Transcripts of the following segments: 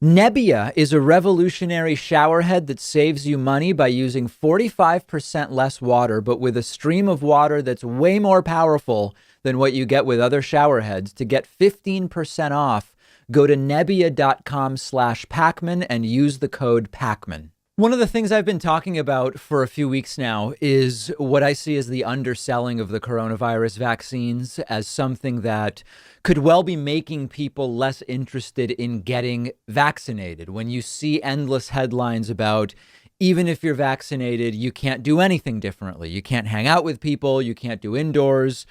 Nebbia is a revolutionary showerhead that saves you money by using 45% less water, but with a stream of water that's way more powerful than what you get with other showerheads. To get 15% off, go to nebbia.com/Pakman and use the code Pakman. One of the things I've been talking about for a few weeks now is what I see as the underselling of the coronavirus vaccines as something that could well be making people less interested in getting vaccinated. When you see endless headlines about even if you're vaccinated, you can't do anything differently. You can't hang out with people. You can't do indoors.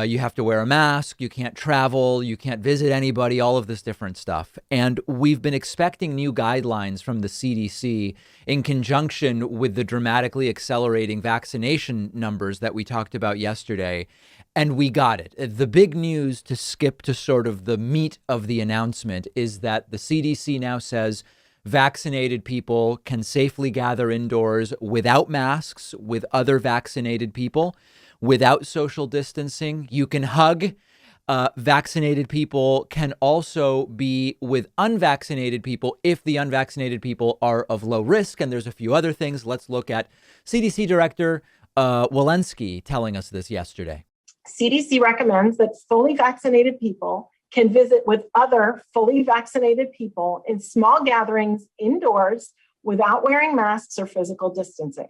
You have to wear a mask. You can't travel. You can't visit anybody, all of this different stuff. And we've been expecting new guidelines from the CDC in conjunction with the dramatically accelerating vaccination numbers that we talked about yesterday. And we got it. The big news, to skip to sort of the meat of the announcement, is that the CDC now says vaccinated people can safely gather indoors without masks with other vaccinated people, without social distancing. You can hug. Vaccinated people can also be with unvaccinated people if the unvaccinated people are of low risk. And there's a few other things. Let's look at CDC Director Walensky telling us this yesterday. CDC recommends that fully vaccinated people can visit with other fully vaccinated people in small gatherings indoors without wearing masks or physical distancing.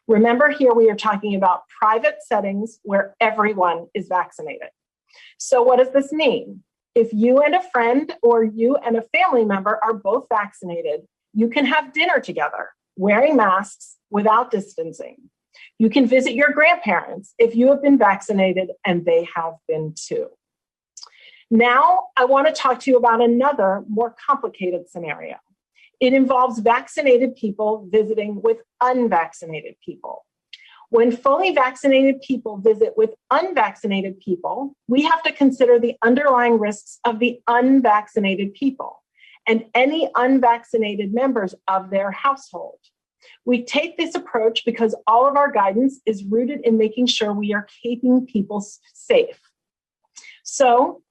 Remember, here we are talking about private settings where everyone is vaccinated. So what does this mean? If you and a friend or you and a family member are both vaccinated, you can have dinner together wearing masks without distancing. You can visit your grandparents if you have been vaccinated and they have been too. Now, I want to talk to you about another more complicated scenario. It involves vaccinated people visiting with unvaccinated people. When fully vaccinated people visit with unvaccinated people, we have to consider the underlying risks of the unvaccinated people and any unvaccinated members of their household. We take this approach because all of our guidance is rooted in making sure we are keeping people safe. So,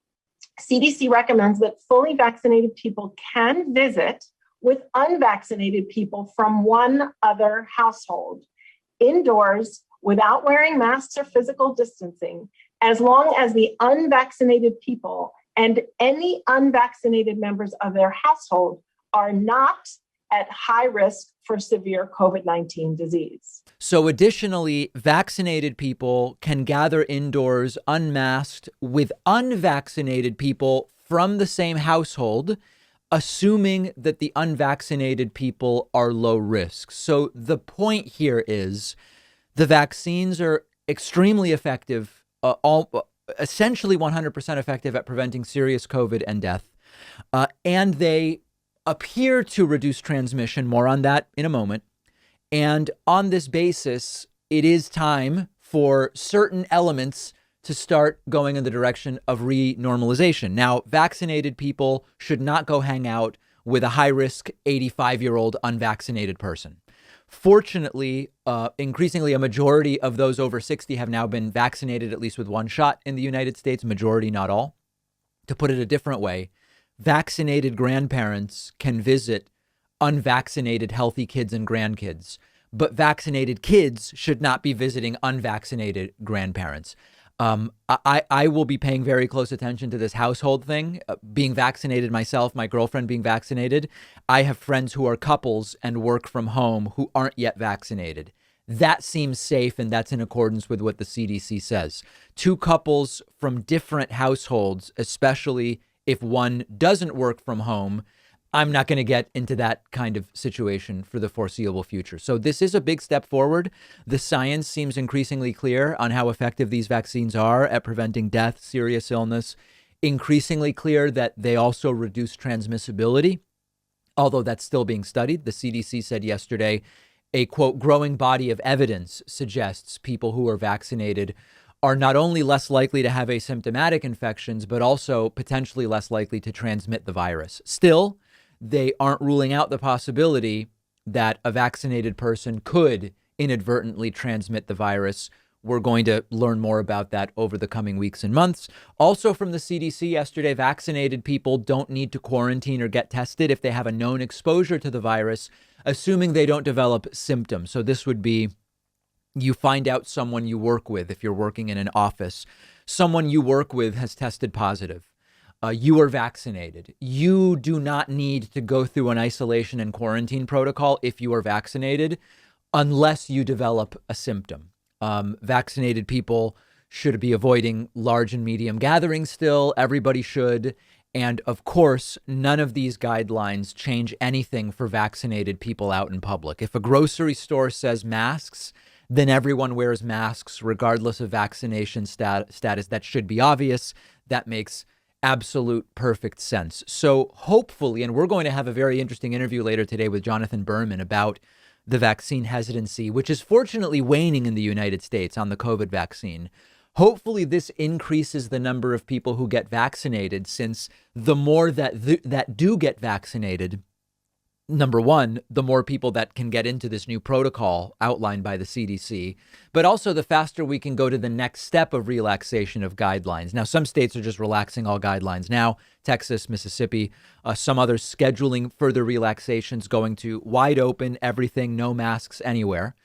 CDC recommends that fully vaccinated people can visit with unvaccinated people from one other household indoors without wearing masks or physical distancing, as long as the unvaccinated people and any unvaccinated members of their household are not at high risk for severe COVID-19 disease. So additionally, vaccinated people can gather indoors unmasked with unvaccinated people from the same household, assuming that the unvaccinated people are low risk. So the point here is the vaccines are extremely effective, essentially 100% effective at preventing serious COVID and death. And they appear to reduce transmission. More on that in a moment. And on this basis, it is time for certain elements to start going in the direction of renormalization. Now, vaccinated people should not go hang out with a high-risk 85-year-old unvaccinated person. Fortunately, increasingly, a majority of those over 60 have now been vaccinated, at least with one shot in the United States, majority, not all. To put it a different way, vaccinated grandparents can visit unvaccinated healthy kids and grandkids, but vaccinated kids should not be visiting unvaccinated grandparents. I will be paying very close attention to this household thing. Being vaccinated myself, my girlfriend being vaccinated, I have friends who are couples and work from home who aren't yet vaccinated. That seems safe, and that's in accordance with what the CDC says. Two couples from different households, especially if one doesn't work from home, I'm not going to get into that kind of situation for the foreseeable future. So this is a big step forward. The science seems increasingly clear on how effective these vaccines are at preventing death, serious illness, increasingly clear that they also reduce transmissibility, although that's still being studied. The CDC said yesterday, a quote, growing body of evidence suggests people who are vaccinated are not only less likely to have asymptomatic infections, but also potentially less likely to transmit the virus. Still, they aren't ruling out the possibility that a vaccinated person could inadvertently transmit the virus We're going to learn more about that over the coming weeks and months. Also from the CDC yesterday, vaccinated people don't need to quarantine or get tested if they have a known exposure to the virus, assuming they don't develop symptoms. So this would be you find out someone you work with, if you're working in an office, someone you work with has tested positive. You are vaccinated. You do not need to go through an isolation and quarantine protocol if you are vaccinated, unless you develop a symptom. Vaccinated people should be avoiding large and medium gatherings still. Everybody should. And of course, none of these guidelines change anything for vaccinated people out in public. If a grocery store says masks, then everyone wears masks regardless of vaccination status. That should be obvious. That makes absolute perfect sense. So hopefully, and we're going to have a very interesting interview later today with Jonathan Berman about the vaccine hesitancy, which is fortunately waning in the United States on the COVID vaccine. Hopefully this increases the number of people who get vaccinated, since the more that do get vaccinated, number one, the more people that can get into this new protocol outlined by the CDC, but also the faster we can go to the next step of relaxation of guidelines. Now, some states are just relaxing all guidelines now, Texas, Mississippi, some others scheduling further relaxations, going to wide open, everything, no masks anywhere.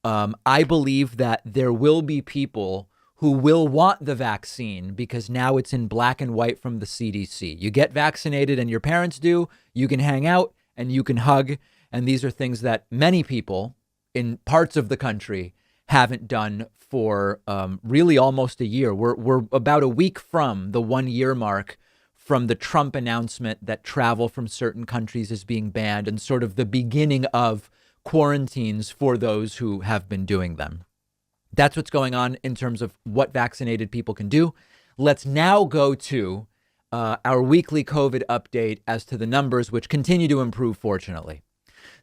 I believe that there will be people who will want the vaccine because now it's in black and white from the CDC. You get vaccinated and your parents do, you can hang out and you can hug. And these are things that many people in parts of the country haven't done for really almost a year. We're about a week from the 1 year mark from the Trump announcement that travel from certain countries is being banned, and sort of the beginning of quarantines for those who have been doing them. That's what's going on in terms of what vaccinated people can do. Let's now go to our weekly COVID update as to the numbers, which continue to improve, fortunately.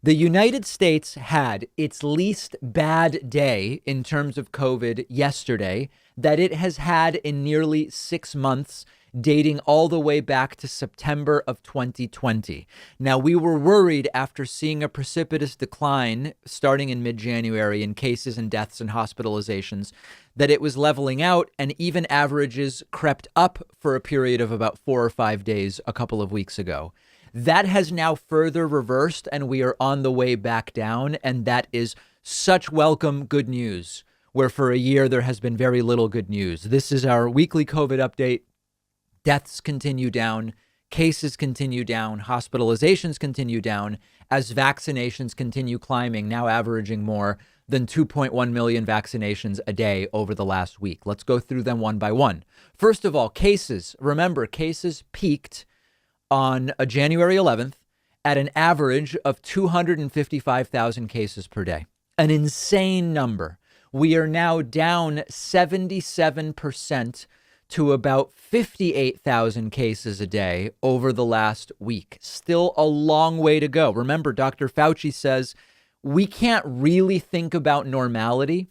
The United States had its least bad day in terms of COVID yesterday that it has had in nearly 6 months, dating all the way back to September of 2020. Now, we were worried after seeing a precipitous decline starting in mid-January in cases and deaths and hospitalizations that it was leveling out, and even averages crept up for a period of about 4 or 5 days a couple of weeks ago. That has now further reversed, and we are on the way back down, and that is such welcome good news, where for a year there has been very little good news. This is our weekly COVID update. Deaths continue down, cases continue down, hospitalizations continue down as vaccinations continue climbing, now averaging more than 2.1 million vaccinations a day over the last week. Let's go through them one by one. First of all, cases. Remember, cases peaked on January 11th at an average of 255,000 cases per day. An insane number. We are now down 77% to about 58,000 cases a day over the last week. Still a long way to go. Remember, Dr. Fauci says we can't really think about normality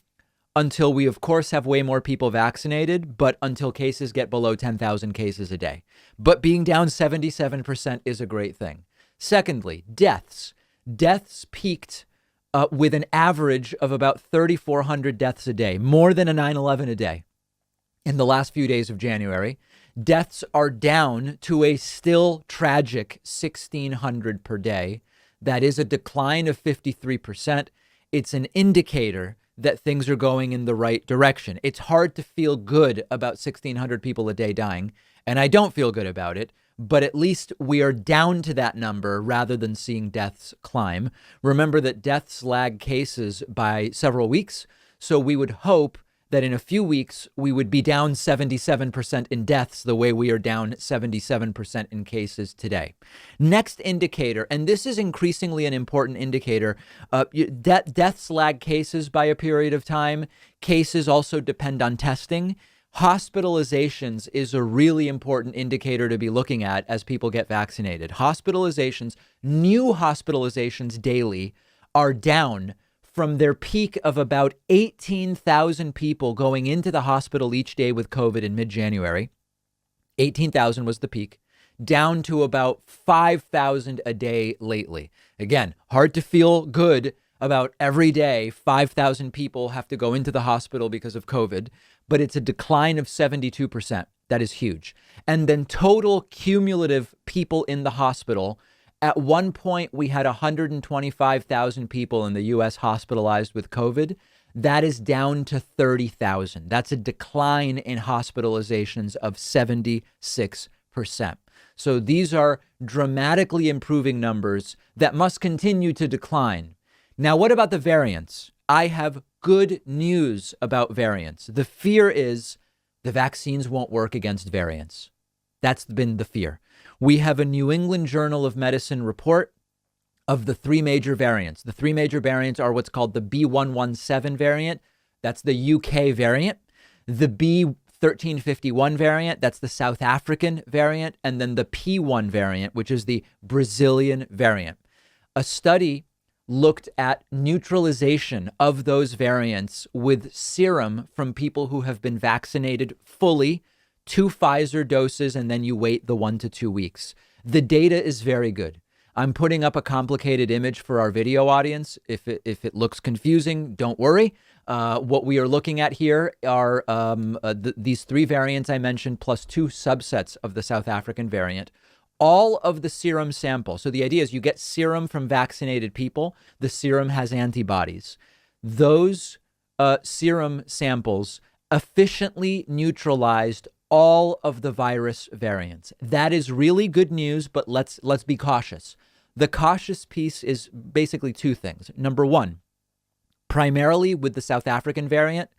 until we, of course, have way more people vaccinated, but until cases get below 10,000 cases a day. But being down 77% is a great thing. Secondly, deaths. Deaths peaked with an average of about 3,400 deaths a day, more than a 9/11 a day. In the last few days of January, deaths are down to a still tragic 1,600 per day. That is a decline of 53%. It's an indicator that things are going in the right direction. It's hard to feel good about 1,600 people a day dying, and I don't feel good about it, but at least we are down to that number rather than seeing deaths climb. Remember that deaths lag cases by several weeks, so we would hope that in a few weeks, we would be down 77% in deaths the way we are down 77% in cases today. Next indicator, and this is increasingly an important indicator, deaths lag cases by a period of time. Cases also depend on testing. Hospitalizations is a really important indicator to be looking at as people get vaccinated. Hospitalizations, new hospitalizations daily are down from their peak of about 18,000 people going into the hospital each day with COVID in mid-January. 18,000 was the peak, down to about 5,000 a day lately. Again, hard to feel good about every day 5,000 people have to go into the hospital because of COVID, but it's a decline of 72%. That is huge. And then total cumulative people in the hospital. At one point, we had 125,000 people in the US hospitalized with COVID. That is down to 30,000. That's a decline in hospitalizations of 76%. So these are dramatically improving numbers that must continue to decline. Now, what about the variants? I have good news about variants. The fear is the vaccines won't work against variants. That's been the fear. We have a New England Journal of Medicine report of the three major variants. The three major variants are what's called the B117 variant. That's the UK variant. The B1351 variant, that's the South African variant. And then the P1 variant, which is the Brazilian variant. A study looked at neutralization of those variants with serum from people who have been vaccinated fully, 2 Pfizer doses, and then you wait the 1 to 2 weeks. The data is very good. I'm putting up a complicated image for our video audience. If it looks confusing, don't worry. What we are looking at here are these 3 variants I mentioned, plus 2 subsets of the South African variant. All of the serum sample. So the idea is you get serum from vaccinated people. The serum has antibodies. Those serum samples efficiently neutralized all of the virus variants. That is really good news, but let's be cautious. The cautious piece is basically 2 things. Number 1, primarily with the South African variant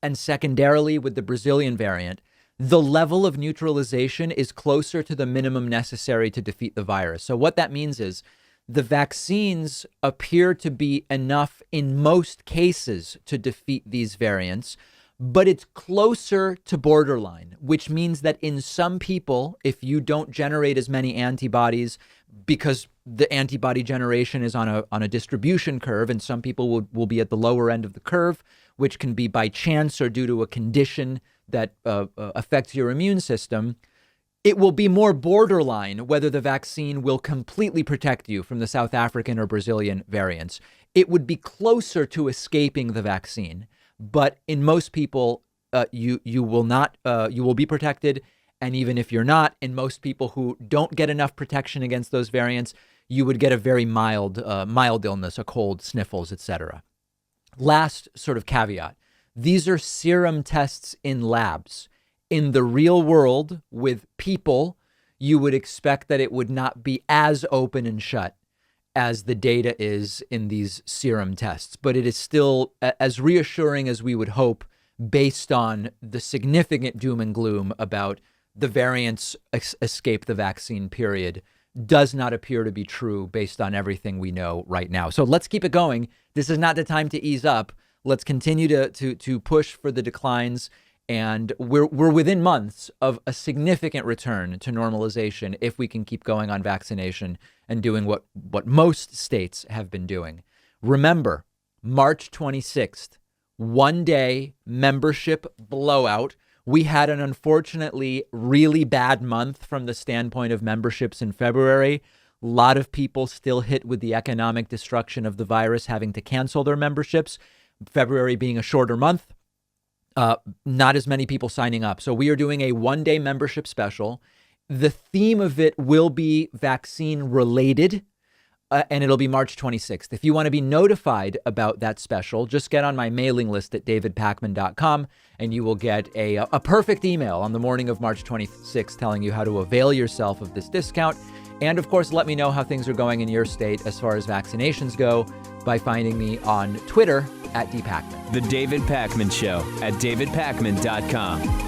and secondarily with the Brazilian variant, the level of neutralization is closer to the minimum necessary to defeat the virus. So what that means is the vaccines appear to be enough in most cases to defeat these variants, but it's closer to borderline, which means that in some people, if you don't generate as many antibodies because the antibody generation is on a distribution curve, and some people will be at the lower end of the curve, which can be by chance or due to a condition that affects your immune system, it will be more borderline whether the vaccine will completely protect you from the South African or Brazilian variants. It would be closer to escaping the vaccine, but in most people, you will be protected. And even if you're not, in most people who don't get enough protection against those variants, you would get a very mild illness, a cold, sniffles, etc. Last sort of caveat. These are serum tests in labs. In the real world with people, you would expect that it would not be as open and shut as the data is in these serum tests, but it is still as reassuring as we would hope based on the significant doom and gloom about the variants escape the vaccine period does not appear to be true based on everything we know right now. So let's keep it going. This is not the time to ease up. Let's continue to push for the declines. And we're within months of a significant return to normalization if we can keep going on vaccination and doing what most states have been doing. Remember, March 26th, 1 day membership blowout. We had an unfortunately really bad month from the standpoint of memberships in February. A lot of people still hit with the economic destruction of the virus, having to cancel their memberships. February being a shorter month. Not as many people signing up. So we are doing a 1 day membership special. The theme of it will be vaccine related, and it'll be March 26th. If you want to be notified about that special, just get on my mailing list at davidpakman.com and you will get a perfect email on the morning of March 26th telling you how to avail yourself of this discount. And of course, let me know how things are going in your state as far as vaccinations go by finding me on Twitter at @dpakman. The David Pakman Show at davidpakman.com.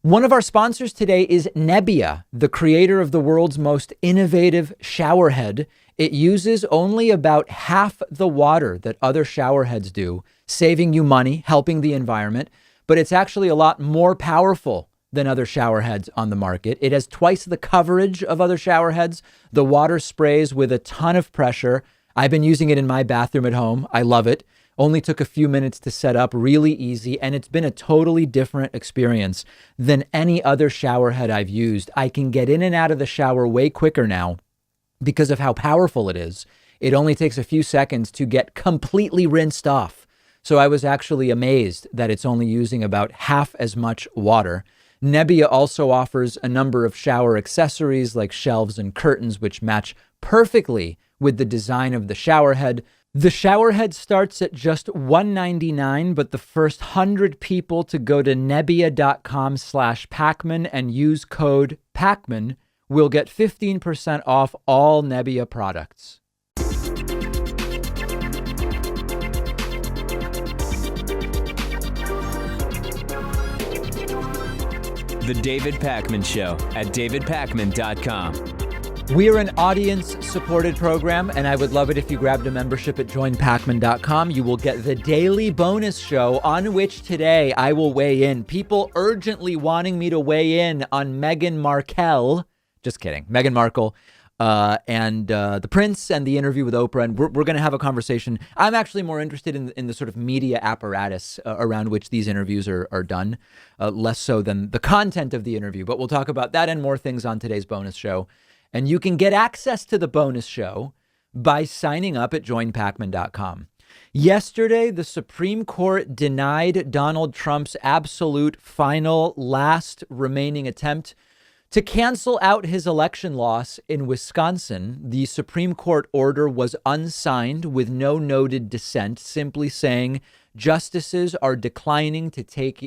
One of our sponsors today is Nebbia, the creator of the world's most innovative shower head. It uses only about half the water that other shower heads do, saving you money, helping the environment, but it's actually a lot more powerful than other shower heads on the market. It has twice the coverage of other shower heads. The water sprays with a ton of pressure. I've been using it in my bathroom at home. I love it. Only took a few minutes to set up, really easy, and it's been a totally different experience than any other shower head I've used. I can get in and out of the shower way quicker now because of how powerful it is. It only takes a few seconds to get completely rinsed off. So I was actually amazed that it's only using about half as much water. Nebbia also offers a number of shower accessories like shelves and curtains, which match perfectly with the design of the shower head. The shower head starts at just $199, but the first 100 people to go to Nebbia.com/Pakman and use code Pakman will get 15% off all Nebbia products. The David Pakman Show at davidpakman.com. We're an audience-supported program, and I would love it if you grabbed a membership at joinpakman.com. You will get the daily bonus show on which today I will weigh in. People urgently wanting me to weigh in on Meghan Markle. Just kidding. Meghan Markle and the Prince and the interview with Oprah. And we're going to have a conversation. I'm actually more interested in the sort of media apparatus around which these interviews are done, less so than the content of the interview. But we'll talk about that and more things on today's bonus show. And you can get access to the bonus show by signing up at joinpakman.com. Yesterday, the Supreme Court denied Donald Trump's absolute final last remaining attempt to cancel out his election loss in Wisconsin. The Supreme Court order was unsigned with no noted dissent, simply saying justices are declining to take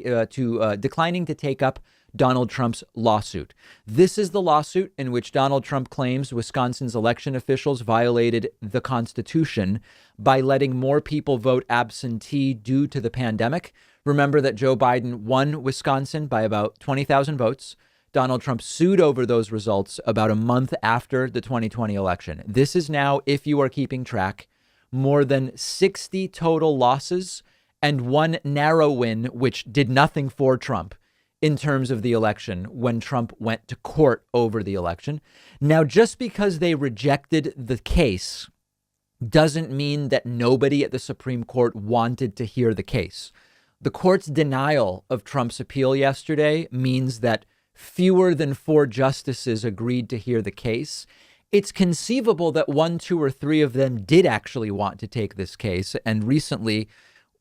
up Donald Trump's lawsuit. This is the lawsuit in which Donald Trump claims Wisconsin's election officials violated the Constitution by letting more people vote absentee due to the pandemic. Remember that Joe Biden won Wisconsin by about 20,000 votes. Donald Trump sued over those results about a month after the 2020 election. This is now, if you are keeping track, more than 60 total losses and one narrow win, which did nothing for Trump in terms of the election when Trump went to court over the election. Now, just because they rejected the case doesn't mean that nobody at the Supreme Court wanted to hear the case. The court's denial of Trump's appeal yesterday means that fewer than 4 justices agreed to hear the case. It's conceivable that 1, 2, or 3 of them did actually want to take this case. And recently,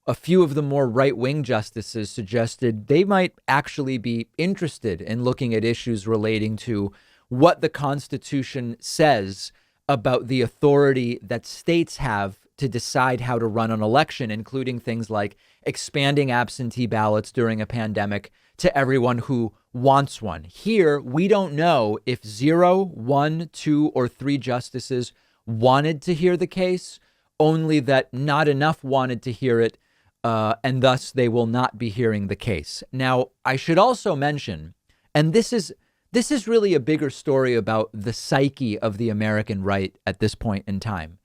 a few of the more right-wing justices suggested they might actually be interested in looking at issues relating to what the Constitution says about the authority that states have to decide how to run an election, including things like expanding absentee ballots during a pandemic to everyone who wants one. Here, we don't know if 0, 1, 2, or 3 justices wanted to hear the case, only that not enough wanted to hear it, and thus they will not be hearing the case. Now, I should also mention, and this is really a bigger story about the psyche of the American right at this point in time.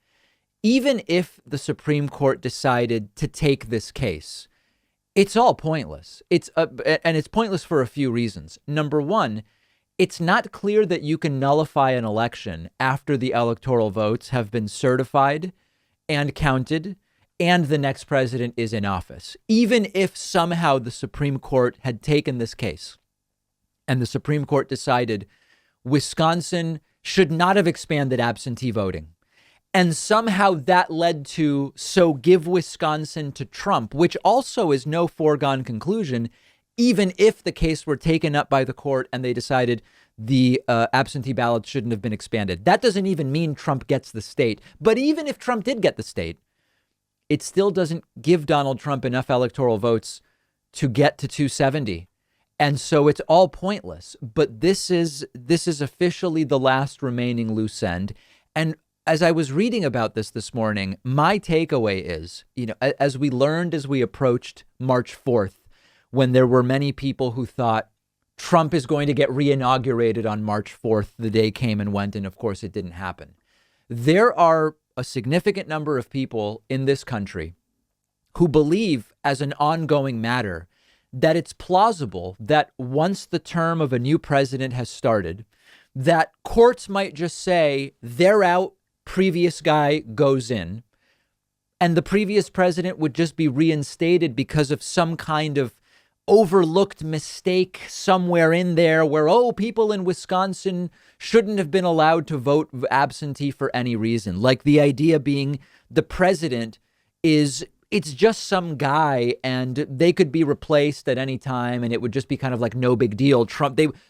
Even if the Supreme Court decided to take this case, it's all pointless. And it's pointless for a few reasons. Number one, it's not clear that you can nullify an election after the electoral votes have been certified and counted and the next president is in office. Even if somehow the Supreme Court had taken this case and the Supreme Court decided Wisconsin should not have expanded absentee voting, and somehow that led to, so give Wisconsin to Trump, which also is no foregone conclusion, even if the case were taken up by the court and they decided the absentee ballots shouldn't have been expanded. That doesn't even mean Trump gets the state. But even if Trump did get the state, it still doesn't give Donald Trump enough electoral votes to get to 270. And so it's all pointless. But this is officially the last remaining loose end. And as I was reading about this morning, my takeaway is, as we learned as we approached March 4th, when there were many people who thought Trump is going to get reinaugurated on March 4th, the day came and went, and of course it didn't happen. There are a significant number of people in this country who believe, as an ongoing matter, that it's plausible that once the term of a new president has started, that courts might just say, they're out, previous guy goes in. and the previous president would just be reinstated because of some kind of overlooked mistake somewhere in there where, oh, people in Wisconsin shouldn't have been allowed to vote absentee for any reason. Like the idea being the president it's just some guy and they could be replaced at any time and it would just be kind of like no big deal.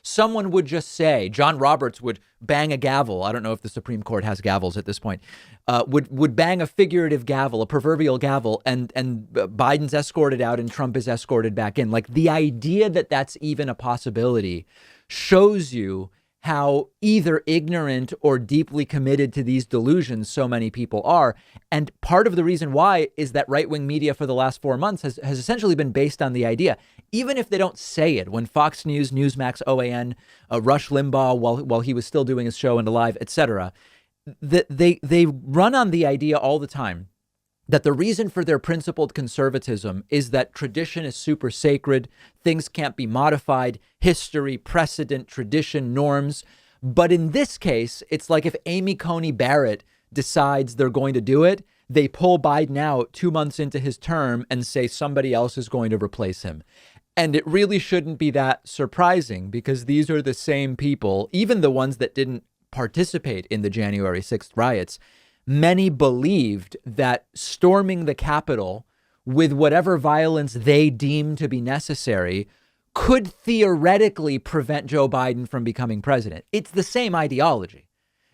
Someone would just say, John Roberts would bang a gavel. I don't know if the Supreme Court has gavels at this point, would bang a figurative gavel, a proverbial gavel, and Biden's escorted out and Trump is escorted back in. Like the idea that that's even a possibility shows you how either ignorant or deeply committed to these delusions so many people are. And part of the reason why is that right-wing media for the last 4 months has essentially been based on the idea, even if they don't say it, when Fox News, Newsmax, OAN, Rush Limbaugh, while he was still doing his show and alive, etc., they run on the idea all the time that the reason for their principled conservatism is that tradition is super sacred. Things can't be modified. History, precedent, tradition, norms. But in this case, it's like if Amy Coney Barrett decides they're going to do it, they pull Biden out 2 months into his term and say somebody else is going to replace him. And it really shouldn't be that surprising because these are the same people, even the ones that didn't participate in the January 6th riots. Many believed that storming the Capitol with whatever violence they deemed to be necessary could theoretically prevent Joe Biden from becoming president. It's the same ideology.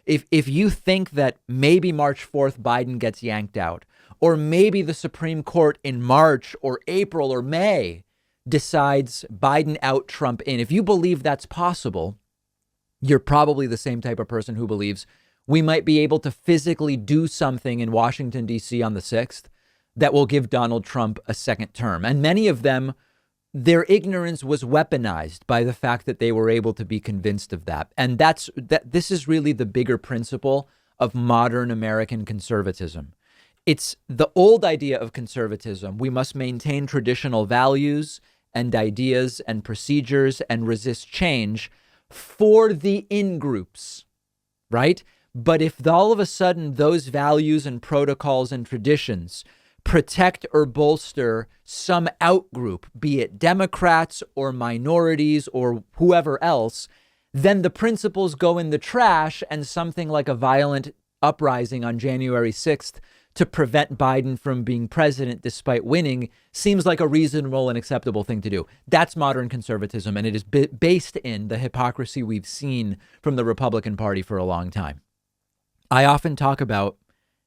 If you think that maybe March 4th Biden gets yanked out, or maybe the Supreme Court in March or April or May decides Biden out, Trump in, if you believe that's possible, you're probably the same type of person who believes we might be able to physically do something in Washington, D.C. on the 6th that will give Donald Trump a second term. And many of them, their ignorance was weaponized by the fact that they were able to be convinced of that. And this is really the bigger principle of modern American conservatism. It's the old idea of conservatism. We must maintain traditional values and ideas and procedures and resist change for the in-groups, right? But if all of a sudden those values and protocols and traditions protect or bolster some outgroup, be it Democrats or minorities or whoever else, then the principles go in the trash and something like a violent uprising on January 6th to prevent Biden from being president despite winning seems like a reasonable and acceptable thing to do. That's modern conservatism, and it is based in the hypocrisy we've seen from the Republican Party for a long time. I often talk about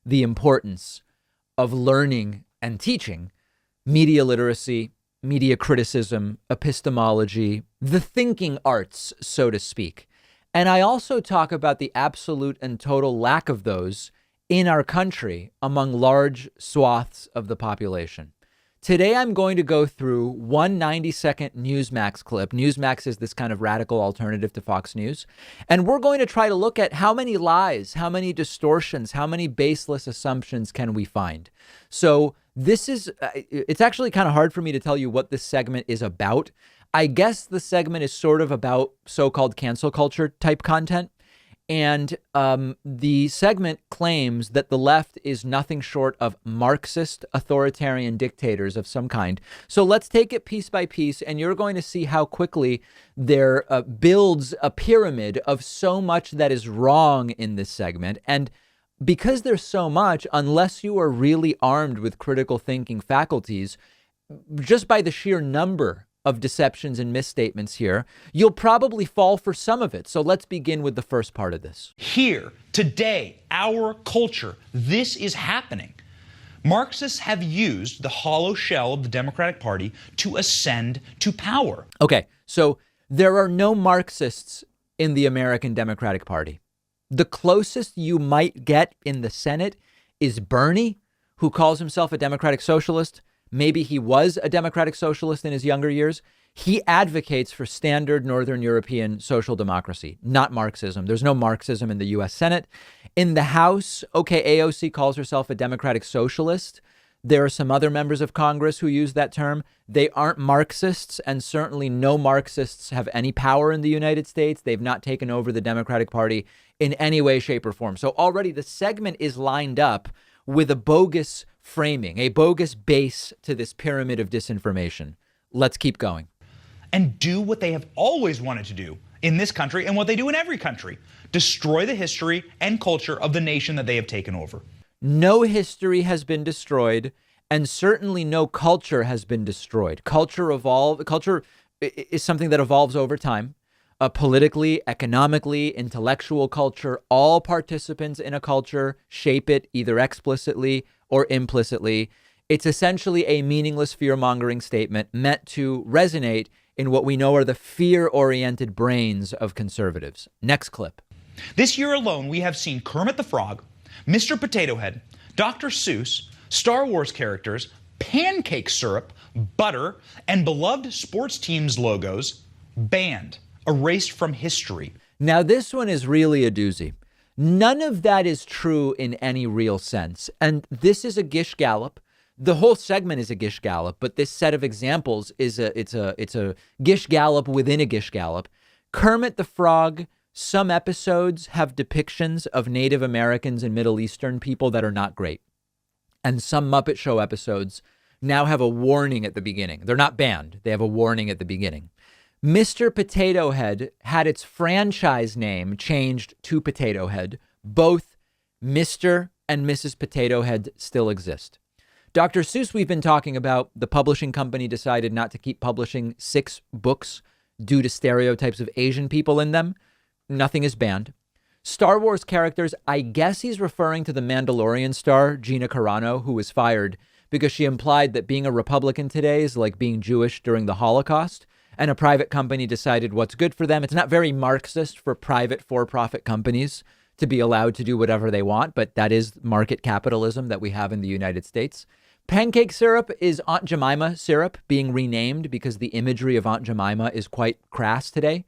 the importance of learning and teaching media literacy, media criticism, epistemology, the thinking arts, so to speak. And I also talk about the absolute and total lack of those in our country among large swaths of the population. Today, I'm going to go through one 90-second Newsmax clip. Newsmax is this kind of radical alternative to Fox News. And we're going to try to look at how many lies, how many distortions, how many baseless assumptions can we find. So it's actually kind of hard for me to tell you what this segment is about. I guess the segment is sort of about so-called cancel culture type content. And the segment claims that the left is nothing short of Marxist authoritarian dictators of some kind. So let's take it piece by piece, and you're going to see how quickly there builds a pyramid of so much that is wrong in this segment. And because there's so much, unless you are really armed with critical thinking faculties, just by the sheer number of deceptions and misstatements here, you'll probably fall for some of it. So let's begin with the first part of this. Here, today, our culture, this is happening. Marxists have used the hollow shell of the Democratic Party to ascend to power. Okay, so there are no Marxists in the American Democratic Party. The closest you might get in the Senate is Bernie, who calls himself a Democratic Socialist. Maybe he was a Democratic Socialist in his younger years. He advocates for standard Northern European social democracy, not Marxism. There's no Marxism in the U.S. Senate. In the House, okay, AOC calls herself a Democratic Socialist. There are some other members of Congress who use that term. They aren't Marxists, and certainly no Marxists have any power in the United States. They've not taken over the Democratic Party in any way, shape, or form. So already the segment is lined up with a bogus framing, a bogus base to this pyramid of disinformation. Let's keep going. And do what they have always wanted to do in this country and what they do in every country. Destroy the history and culture of the nation that they have taken over. No history has been destroyed, and certainly no culture has been destroyed. Culture is something that evolves over time. Politically, economically, intellectual culture, all participants in a culture shape it either explicitly or implicitly. It's essentially a meaningless fear-mongering statement meant to resonate in what we know are the fear-oriented brains of conservatives. Next clip. This year alone, we have seen Kermit the Frog, Mr. Potato Head, Dr. Seuss, Star Wars characters, pancake syrup, butter, and beloved sports teams' logos banned, erased from history. Now, this one is really a doozy. None of that is true in any real sense. And this is a Gish Gallop. The whole segment is a Gish Gallop, but this set of examples is a Gish Gallop within a Gish Gallop. Kermit the Frog, some episodes have depictions of Native Americans and Middle Eastern people that are not great. And some Muppet Show episodes now have a warning at the beginning. They're not banned. They have a warning at the beginning. Mr. Potato Head had its franchise name changed to Potato Head. Both Mr. and Mrs. Potato Head still exist. Dr. Seuss, we've been talking about. The publishing company decided not to keep publishing 6 books due to stereotypes of Asian people in them. Nothing is banned. Star Wars characters, I guess he's referring to the Mandalorian star, Gina Carano, who was fired because she implied that being a Republican today is like being Jewish during the Holocaust. And a private company decided what's good for them. It's not very Marxist for private for-profit companies to be allowed to do whatever they want, but that is market capitalism that we have in the United States. Pancake syrup is Aunt Jemima syrup being renamed because the imagery of Aunt Jemima is quite crass today,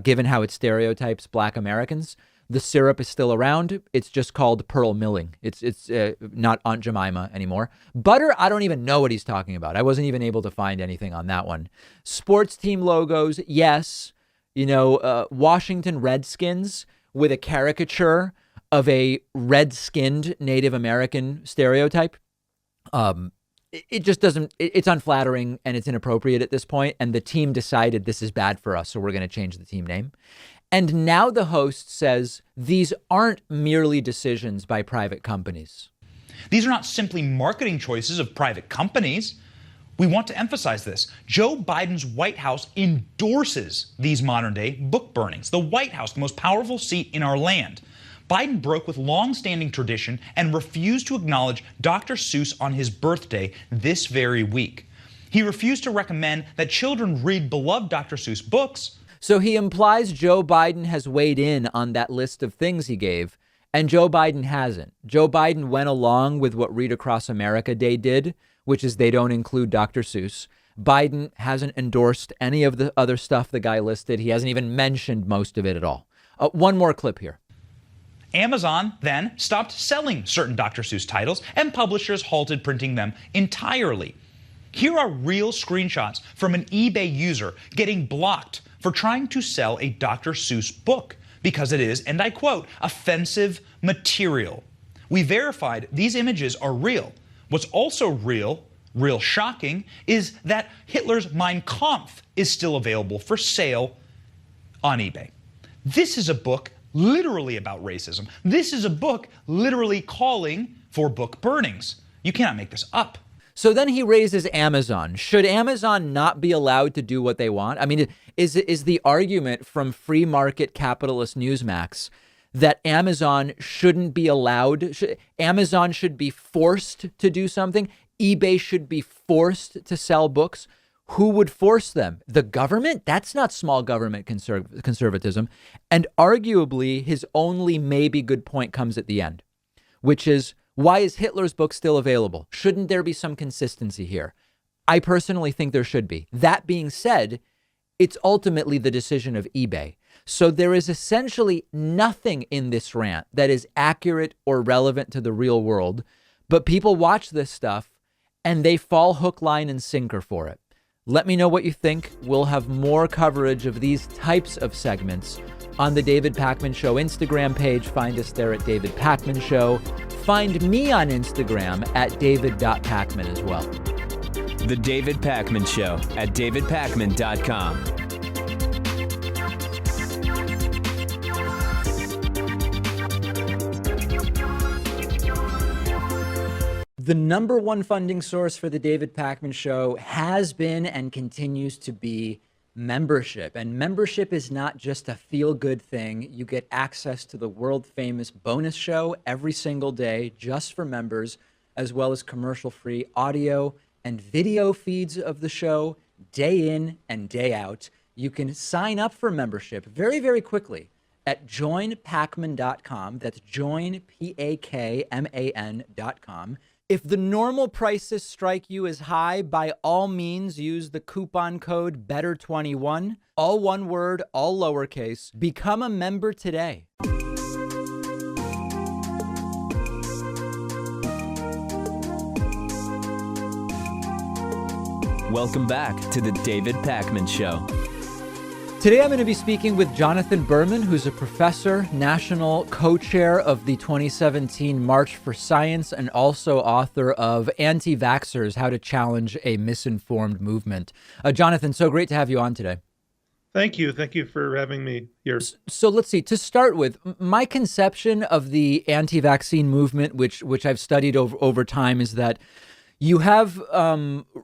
given how it stereotypes Black Americans. The syrup is still around. It's just called pearl milling. It's not Aunt Jemima anymore. Butter, I don't even know what he's talking about. I wasn't even able to find anything on that one. Sports team logos, yes. Washington Redskins with a caricature of a red-skinned Native American stereotype. It just doesn't, it's unflattering and it's inappropriate at this point. And the team decided this is bad for us, so we're going to change the team name. And now the host says these aren't merely decisions by private companies. These are not simply marketing choices of private companies. We want to emphasize this. Joe Biden's White House endorses these modern-day book burnings. The White House, the most powerful seat in our land. Biden broke with long-standing tradition and refused to acknowledge Dr. Seuss on his birthday this very week. He refused to recommend that children read beloved Dr. Seuss books. So he implies Joe Biden has weighed in on that list of things he gave, and Joe Biden hasn't. Joe Biden went along with what Read Across America Day did, which is they don't include Dr. Seuss. Biden hasn't endorsed any of the other stuff the guy listed. He hasn't even mentioned most of it at all. One more clip here. Amazon then stopped selling certain Dr. Seuss titles, and publishers halted printing them entirely. Here are real screenshots from an eBay user getting blocked for trying to sell a Dr. Seuss book because it is, and I quote, offensive material. We verified these images are real. What's also real shocking, is that Hitler's Mein Kampf is still available for sale on eBay. This is a book literally about racism. This is a book literally calling for book burnings. You cannot make this up. So then he raises Amazon. Should Amazon not be allowed to do what they want? I mean, is the argument from free market capitalist Newsmax that Amazon shouldn't be allowed? Amazon should be forced to do something? eBay should be forced to sell books? Who would force them? The government? That's not small government conservatism. And arguably, his only maybe good point comes at the end, which is, why is Hitler's book still available? Shouldn't there be some consistency here? I personally think there should be. That being said, it's ultimately the decision of eBay. So there is essentially nothing in this rant that is accurate or relevant to the real world. But people watch this stuff and they fall hook, line, and sinker for it. Let me know what you think. We'll have more coverage of these types of segments on the David Pakman Show Instagram page. Find us there at David Pakman Show. find me on Instagram at david.pakman as well. The David Pakman Show at davidpakman.com. The number one funding source for the David Pakman Show has been and continues to be membership. And membership is not just a feel-good thing. You get access to the world-famous bonus show every single day just for members, as well as commercial-free audio and video feeds of the show day in and day out. You can sign up for membership very, very quickly at joinpakman.com. That's joinpakman.com. If the normal prices strike you as high, by all means, use the coupon code BETTER21, all one word, all lowercase. Become a member today. Welcome back to the David Pakman Show. Today, I'm going to be speaking with Jonathan Berman, who's a professor, national co-chair of the 2017 March for Science, and also author of Anti-Vaxxers, How to Challenge a Misinformed Movement. Jonathan, so great to have you on today. Thank you. Thank you for having me here. So let's see, to start with, my conception of the anti-vaccine movement, which I've studied over time, is that you have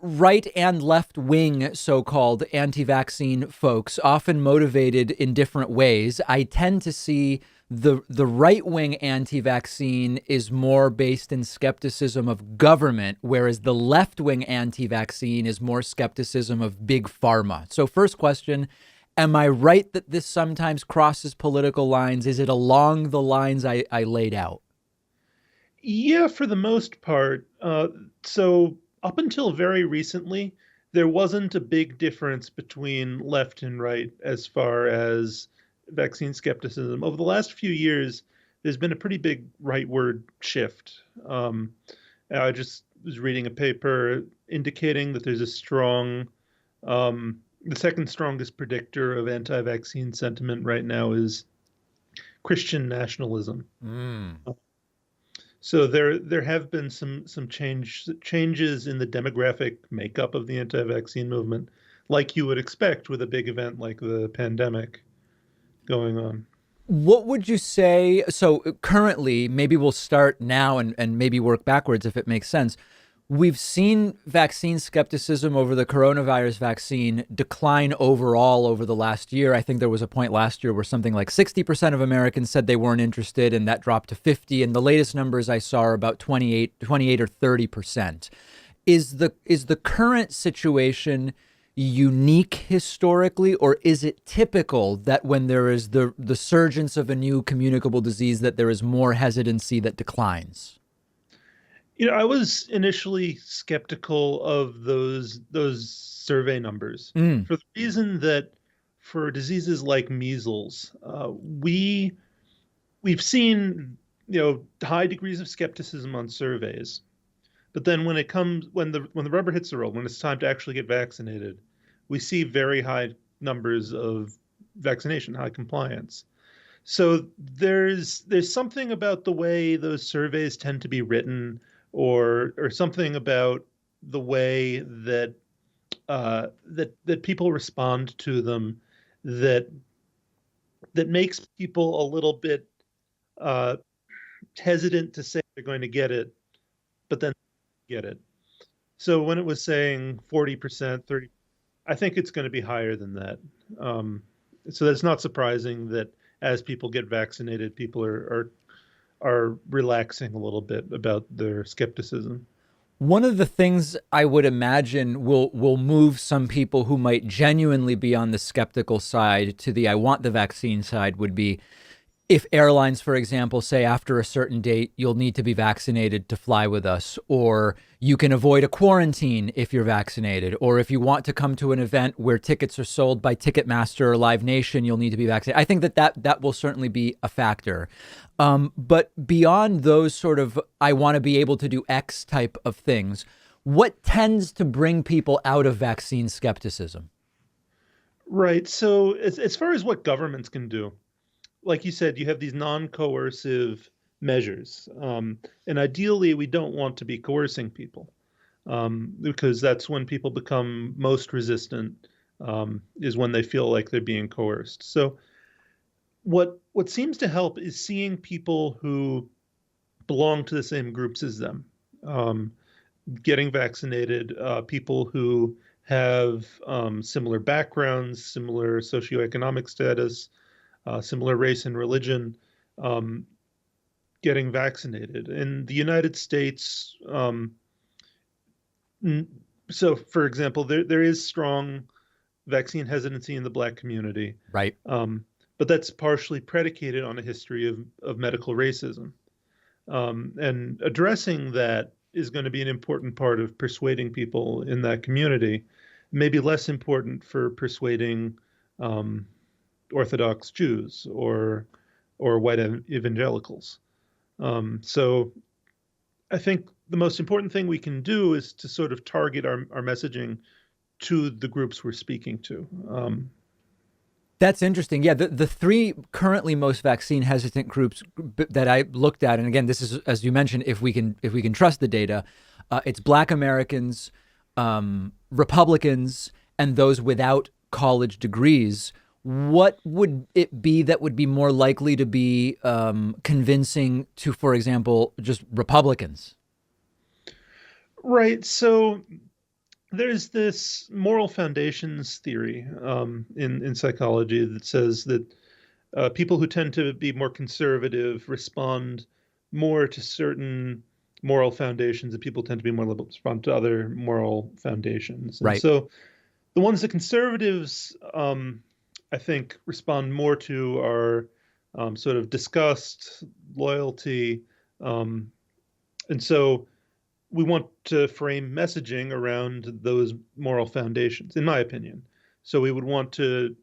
right and left wing so-called anti-vaccine folks, often motivated in different ways. I tend to see the right wing anti-vaccine is more based in skepticism of government, whereas the left wing anti-vaccine is more skepticism of big pharma. So first question, am I right that this sometimes crosses political lines? Is it along the lines I laid out? Yeah, for the most part. So up until very recently, there wasn't a big difference between left and right as far as vaccine skepticism. Over the last few years, there's been a pretty big rightward shift. I just was reading a paper indicating that there's a strong, the second strongest predictor of anti-vaccine sentiment right now is Christian nationalism. So there have been some changes in the demographic makeup of the anti-vaccine movement, like you would expect with a big event like the pandemic going on. What would you say? So currently, maybe we'll start now and maybe work backwards if it makes sense. We've seen vaccine skepticism over the coronavirus vaccine decline overall over the last year. I think there was a point last year where something like 60% of Americans said they weren't interested, and that dropped to 50. And the latest numbers I saw are about 28 or 30%. Is the current situation unique historically, or is it typical that when there is the surgence of a new communicable disease that there is more hesitancy that declines? You know, I was initially skeptical of those survey numbers for the reason that for diseases like measles, we've seen high degrees of skepticism on surveys, but then when the rubber hits the road, when it's time to actually get vaccinated, we see very high numbers of vaccination, high compliance. So there's something about the way those surveys tend to be written, or something about the way that that people respond to them that makes people a little bit hesitant to say they're going to get it, but then get it. So when it was saying 40%, 30%, I think it's going to be higher than that. So that's not surprising that as people get vaccinated, people are relaxing a little bit about their skepticism. One of the things I would imagine will move some people who might genuinely be on the skeptical side to the I want the vaccine side would be if airlines, for example, say after a certain date, you'll need to be vaccinated to fly with us, or you can avoid a quarantine if you're vaccinated, or if you want to come to an event where tickets are sold by Ticketmaster or Live Nation, you'll need to be vaccinated. I think that will certainly be a factor. But beyond those sort of, I want to be able to do X type of things, what tends to bring people out of vaccine skepticism? Right. So as far as what governments can do, like you said, you have these non-coercive measures. And ideally, we don't want to be coercing people, because that's when people become most resistant, is when they feel like they're being coerced. So what seems to help is seeing people who belong to the same groups as them, getting vaccinated, people who have similar backgrounds, similar socioeconomic status, similar race and religion, getting vaccinated. In the United States, so for example, there is strong vaccine hesitancy in the Black community. Right. But that's partially predicated on a history of medical racism. And addressing that is going to be an important part of persuading people in that community, maybe less important for persuading Orthodox Jews or white evangelicals. So I think the most important thing we can do is to sort of target our messaging to the groups we're speaking to. That's interesting. Yeah, the three currently most vaccine hesitant groups that I looked at, and again, this is, as you mentioned, if we can trust the data, it's Black Americans, Republicans, and those without college degrees. What would it be that would be more likely to be convincing to, for example, just Republicans? Right. So there's this moral foundations theory in psychology that says that people who tend to be more conservative respond more to certain moral foundations, and people tend to be more liberal respond to other moral foundations. And right. So the ones that conservatives, I think, respond more to are sort of disgust, loyalty, and so we want to frame messaging around those moral foundations, in my opinion. So we would want to,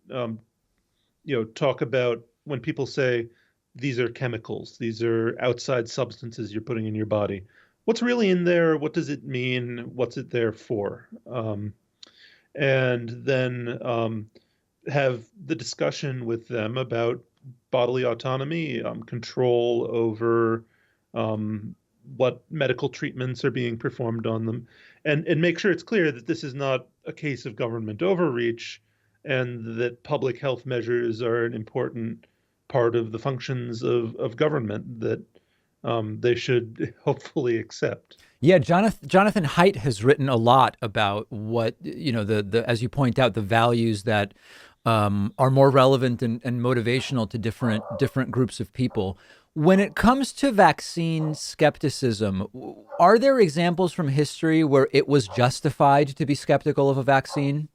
talk about when people say these are chemicals, these are outside substances you're putting in your body. What's really in there? What does it mean? What's it there for? And then have the discussion with them about bodily autonomy, control over what medical treatments are being performed on them, and make sure it's clear that this is not a case of government overreach, and that public health measures are an important part of the functions of government that they should hopefully accept. Yeah, Jonathan Haidt has written a lot about what, the as you point out, the values that are more relevant and motivational to different groups of people. When it comes to vaccine skepticism, are there examples from history where it was justified to be skeptical of a vaccine?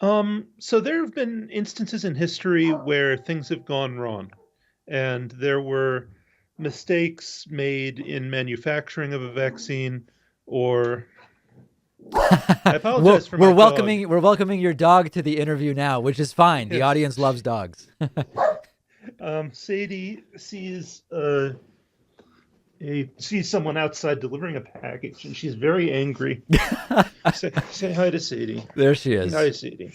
So there have been instances in history where things have gone wrong, and there were mistakes made in manufacturing of a vaccine, or I apologize for my dog. We're welcoming your dog to the interview now, which is fine. The audience loves dogs. Sadie sees sees someone outside delivering a package, and she's very angry. Say hi to Sadie. There she is. Hi, Sadie.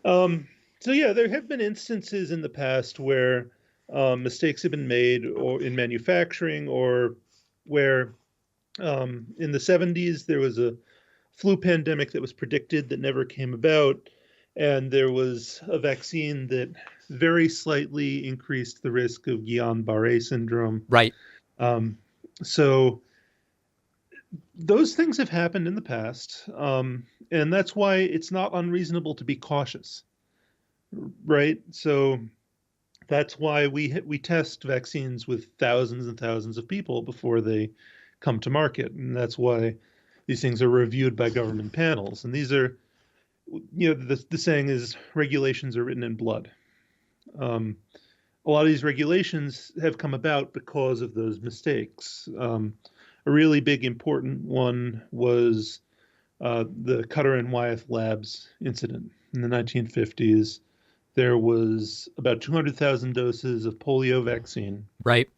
So yeah, there have been instances in the past where mistakes have been made, or in manufacturing, or where in the 70s there was a flu pandemic that was predicted that never came about, and there was a vaccine that very slightly increased the risk of Guillain-Barré syndrome. Right. So those things have happened in the past, and that's why it's not unreasonable to be cautious, right? So that's why we test vaccines with thousands and thousands of people before they come to market, and that's why these things are reviewed by government panels. And these are, the saying is regulations are written in blood. A lot of these regulations have come about because of those mistakes. A really big important one was the Cutter and Wyeth Labs incident in the 1950s. There was about 200,000 doses of polio vaccine. Right.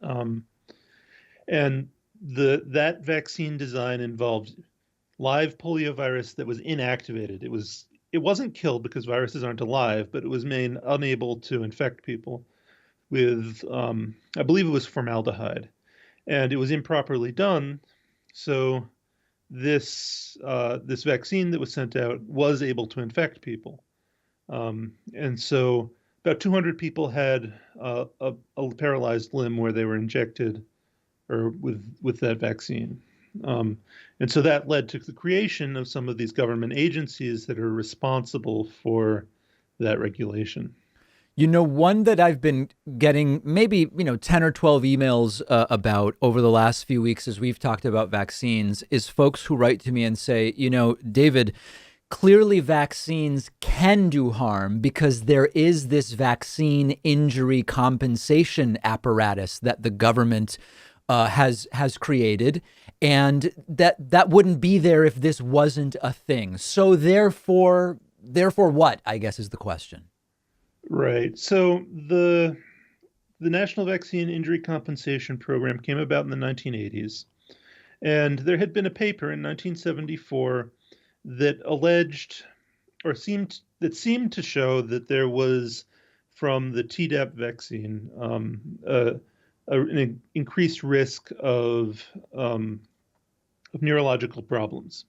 And that vaccine design involved live poliovirus that was inactivated. It wasn't killed because viruses aren't alive, but it was made unable to infect people. with, I believe it was formaldehyde, and it was improperly done. So this vaccine that was sent out was able to infect people. And so about 200 people had a paralyzed limb where they were injected or with that vaccine. And so that led to the creation of some of these government agencies that are responsible for that regulation. You know, one that I've been getting maybe, 10 or 12 emails about over the last few weeks as we've talked about vaccines is folks who write to me and say, David, clearly vaccines can do harm because there is this vaccine injury compensation apparatus that the government has created, and that wouldn't be there if this wasn't a thing. So therefore what, I guess, is the question. Right. So the National Vaccine Injury Compensation Program came about in the 1980s. And there had been a paper in 1974 that alleged or seemed to show that there was, from the Tdap vaccine, an increased risk of neurological problems.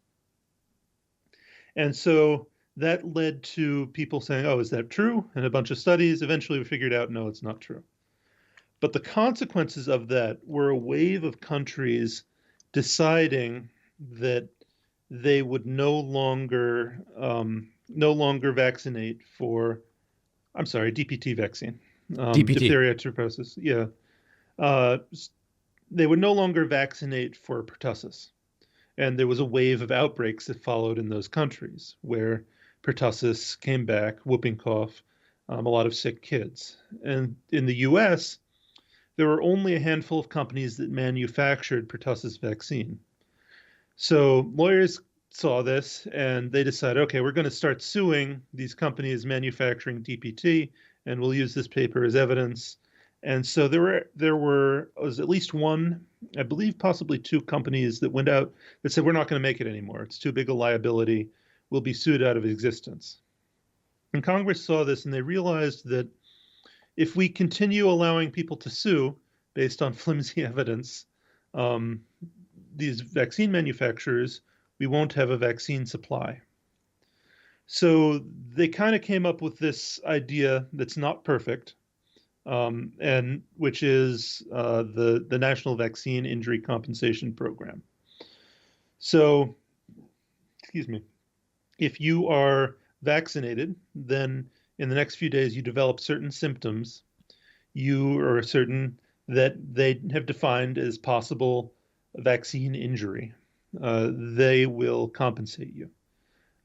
And so that led to people saying, oh, is that true? And a bunch of studies. Eventually we figured out, no, it's not true. But the consequences of that were a wave of countries deciding that they would no longer vaccinate for, DPT vaccine. DPT. Diphtheria tuberculosis. Yeah. They would no longer vaccinate for pertussis. And there was a wave of outbreaks that followed in those countries where pertussis came back, whooping cough, a lot of sick kids. And in the US, there were only a handful of companies that manufactured pertussis vaccine. So lawyers saw this and they decided, okay, we're going to start suing these companies manufacturing DPT, and we'll use this paper as evidence. And so there was at least one, I believe possibly two companies that went out that said, we're not going to make it anymore. It's too big a liability. We'll be sued out of existence. And Congress saw this and they realized that if we continue allowing people to sue based on flimsy evidence, these vaccine manufacturers, we won't have a vaccine supply. So they kind of came up with this idea that's not perfect, and which is the National Vaccine Injury Compensation Program. So, if you are vaccinated, then in the next few days you develop certain symptoms, you are certain that they have defined as possible vaccine injury. They will compensate you.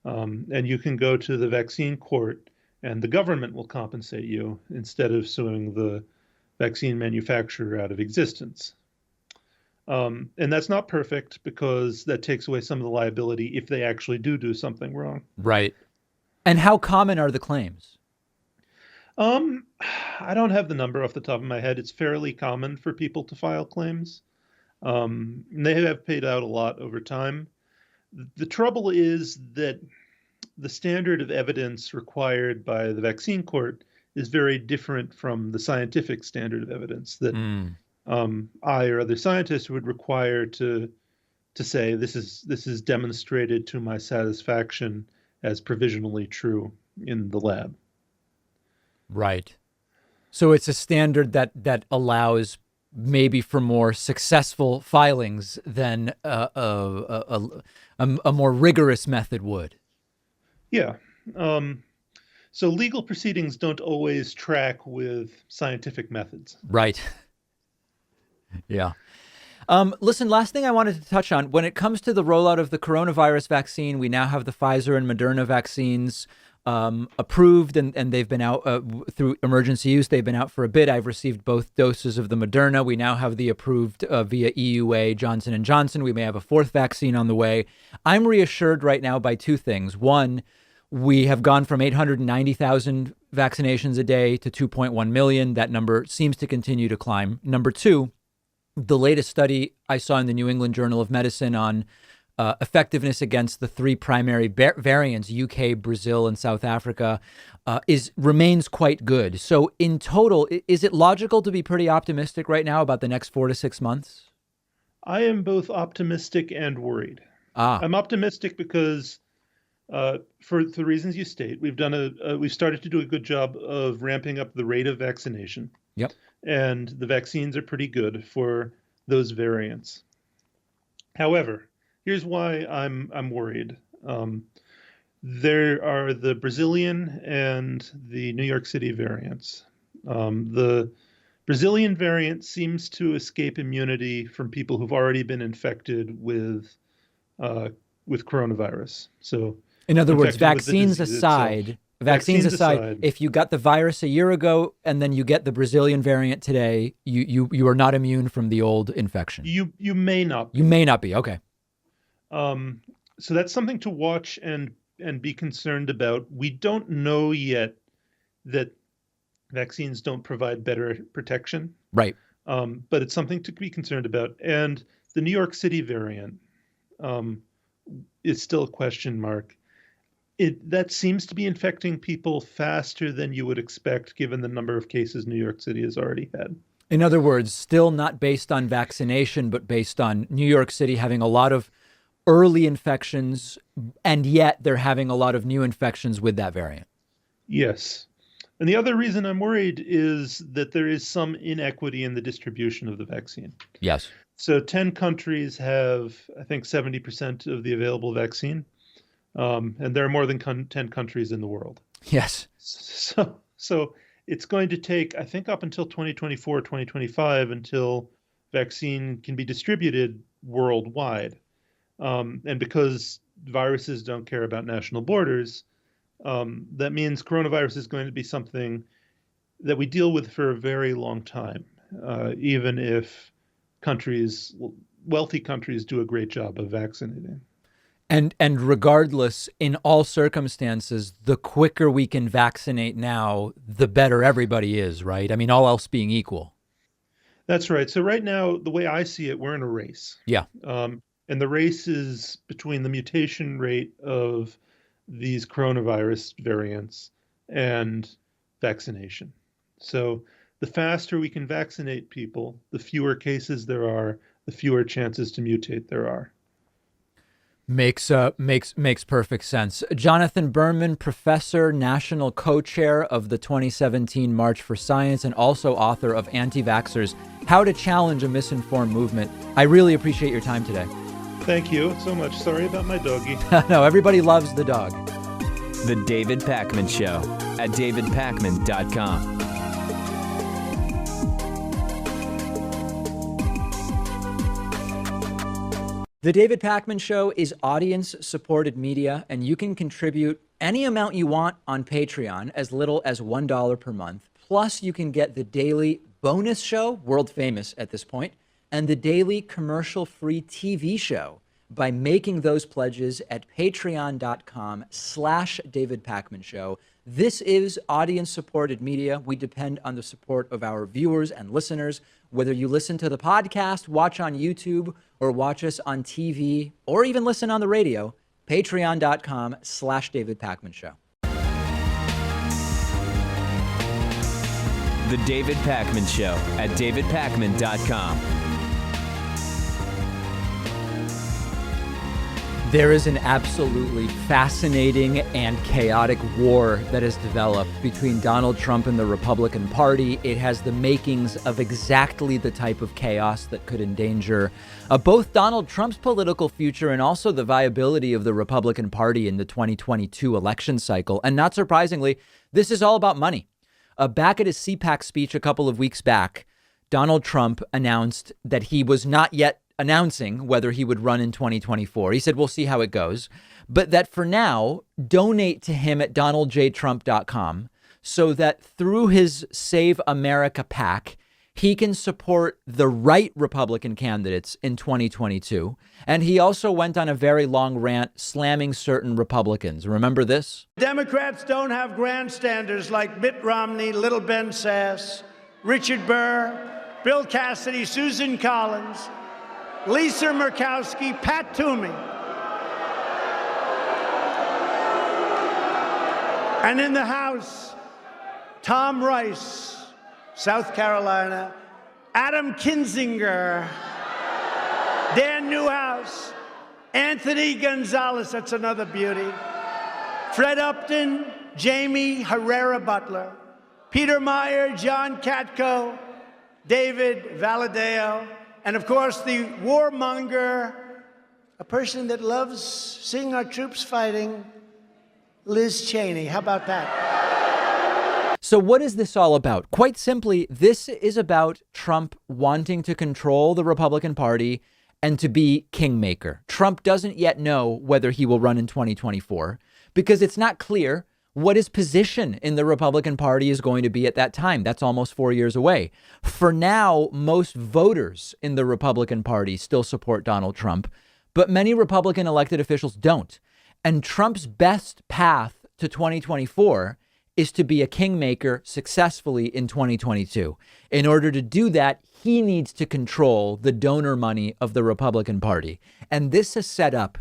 And you can go to the vaccine court and the government will compensate you instead of suing the vaccine manufacturer out of existence. And that's not perfect because that takes away some of the liability if they actually do something wrong. Right. And how common are the claims? I don't have the number off the top of my head. It's fairly common for people to file claims. They have paid out a lot over time. The trouble is that the standard of evidence required by the vaccine court is very different from the scientific standard of evidence that I or other scientists would require to say this is demonstrated to my satisfaction as provisionally true in the lab. Right. So it's a standard that allows maybe for more successful filings than a more rigorous method would. Yeah. So legal proceedings don't always track with scientific methods. Right. Yeah. Listen, last thing I wanted to touch on, when it comes to the rollout of the coronavirus vaccine, we now have the Pfizer and Moderna vaccines approved, and they've been out through emergency use. They've been out for a bit. I've received both doses of the Moderna. We now have the approved via EUA Johnson & Johnson. We may have a fourth vaccine on the way. I'm reassured right now by two things. One, we have gone from 890,000 vaccinations a day to 2.1 million. That number seems to continue to climb. Number two, the latest study I saw in the New England Journal of Medicine on effectiveness against the three primary variants, UK, Brazil, and South Africa, remains quite good. So in total, is it logical to be pretty optimistic right now about the next 4 to 6 months? I am both optimistic and worried. I'm optimistic because for the reasons you state, we've started to do a good job of ramping up the rate of vaccination. Yep. And the vaccines are pretty good for those variants. However, here's why I'm worried. There are the Brazilian and the New York City variants. The Brazilian variant seems to escape immunity from people who've already been infected with coronavirus. So, in other words, vaccines aside, if you got the virus a year ago and then you get the Brazilian variant today, you are not immune from the old infection. You may not be. You may not be. Okay. So that's something to watch and be concerned about. We don't know yet that vaccines don't provide better protection. Right. But it's something to be concerned about. And the New York City variant is still a question mark. That seems to be infecting people faster than you would expect, given the number of cases New York City has already had. In other words, still not based on vaccination, but based on New York City having a lot of early infections, and yet they're having a lot of new infections with that variant. Yes. And the other reason I'm worried is that there is some inequity in the distribution of the vaccine. Yes. So 10 countries have, I think, 70% of the available vaccine. And there are more than 10 countries in the world. Yes. So it's going to take, I think, up until 2024, 2025 until vaccine can be distributed worldwide. And because viruses don't care about national borders, that means coronavirus is going to be something that we deal with for a very long time, even if wealthy countries do a great job of vaccinating. And regardless, in all circumstances, the quicker we can vaccinate now, the better everybody is, right? I mean, all else being equal. That's right. So right now, the way I see it, we're in a race. Yeah. And the race is between the mutation rate of these coronavirus variants and vaccination. So the faster we can vaccinate people, the fewer cases there are, the fewer chances to mutate there are. Makes perfect sense. Jonathan Berman, professor, national co-chair of the 2017 March for Science, and also author of Anti-Vaxxers, How to Challenge a Misinformed Movement. I really appreciate your time today. Thank you so much. Sorry about my doggie. No, everybody loves the dog. The David Pakman Show at davidpakman.com. The David Pakman Show is audience-supported media, and you can contribute any amount you want on Patreon, as little as $1 per month. Plus, you can get the daily bonus show, world famous at this point, and the daily commercial-free TV show by making those pledges at patreon.com/David Pakman Show. This is audience-supported media. We depend on the support of our viewers and listeners. Whether you listen to the podcast, watch on YouTube, or watch us on TV, or even listen on the radio, patreon.com/David Pakman Show. The David Pakman Show at davidpakman.com. There is an absolutely fascinating and chaotic war that has developed between Donald Trump and the Republican Party. It has the makings of exactly the type of chaos that could endanger both Donald Trump's political future and also the viability of the Republican Party in the 2022 election cycle. And not surprisingly, this is all about money. Back at his CPAC speech a couple of weeks back, Donald Trump announced that he was not yet announcing whether he would run in 2024. He said, we'll see how it goes, but that for now, donate to him at donaldjtrump.com so that through his Save America PAC, he can support the right Republican candidates in 2022. And he also went on a very long rant slamming certain Republicans. Remember this? Democrats don't have grandstanders like Mitt Romney, Little Ben Sass, Richard Burr, Bill Cassidy, Susan Collins, Lisa Murkowski, Pat Toomey. And in the House, Tom Rice, South Carolina, Adam Kinzinger, Dan Newhouse, Anthony Gonzalez, that's another beauty, Fred Upton, Jamie Herrera Butler, Peter Meyer, John Katko, David Valadeo, and of course the warmonger, a person that loves seeing our troops fighting, Liz Cheney. How about that? So what is this all about? Quite simply, this is about Trump wanting to control the Republican Party and to be kingmaker. Trump doesn't yet know whether he will run in 2024 because it's not clear what his position in the Republican Party is going to be at that time. That's almost 4 years away. For now, most voters in the Republican Party still support Donald Trump, but many Republican elected officials don't. And Trump's best path to 2024 is to be a kingmaker successfully in 2022. In order to do that, he needs to control the donor money of the Republican Party. And this has set up